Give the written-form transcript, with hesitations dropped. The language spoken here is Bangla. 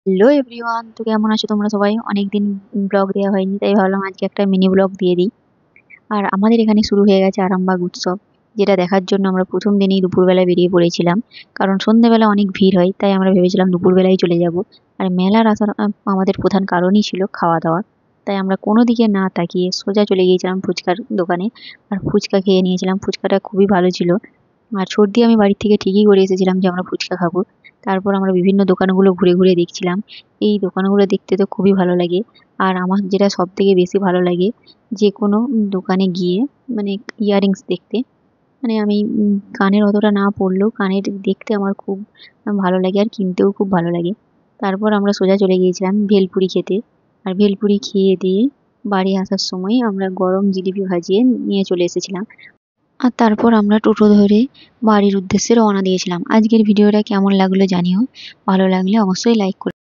হ্যালো এভরিওয়ান, তো কেমন আছো তোমরা সবাই? অনেকদিন ব্লগ দেওয়া হয়নি, তাই ভাবলাম আজকে একটা মিনি ব্লগ দিয়ে দিই। আর আমাদের এখানে শুরু হয়ে গেছে আরামবাগ উৎসব, যেটা দেখার জন্য আমরা প্রথম দিনেই দুপুরবেলা বেরিয়ে পড়েছিলাম। কারণ সন্ধ্যেবেলা অনেক ভিড় হয়, তাই আমরা ভেবেছিলাম দুপুরবেলাই চলে যাব। আর মেলার আসার আমাদের প্রধান কারণই ছিল খাওয়া দাওয়া। তাই আমরা কোনো দিকে না তাকিয়ে সোজা চলে গিয়েছিলাম ফুচকার দোকানে। আর ফুচকা খেয়ে নিয়েছিলাম, ফুচকাটা খুবই ভালো ছিল। আর সর্দি আমি বাড়ি থেকে ঠিকই করে এসেছিলাম যে আমরা ফুচকা খাবো। তারপর আমরা বিভিন্ন দোকানগুলো ঘুরে ঘুরে দেখছিলাম। এই দোকানগুলো দেখতে তো খুবই ভালো লাগে। আর আমার যেটা সব থেকে বেশি ভালো লাগে, যে কোনো দোকানে গিয়ে মানে ইয়াররিংস দেখতে, মানে আমি কানের অতটা না পরলেও কানের দেখতে আমার খুব ভালো লাগে, আর কিনতেও খুব ভালো লাগে। তারপর আমরা সোজা চলে গিয়েছিলাম ভেলপুরি খেতে। আর ভেলপুরি খেয়ে দিয়ে বাড়ি আসার সময় আমরা গরম জিলিপি ভাজিয়ে নিয়ে চলে এসেছিলাম। আর তারপর আমরা টোটো ধরে বাড়ির উদ্দেশ্যে রওনা দিয়েছিলাম। আজকের ভিডিওটা কেমন লাগলো জানিও। ভালো লাগলে অবশ্যই লাইক করে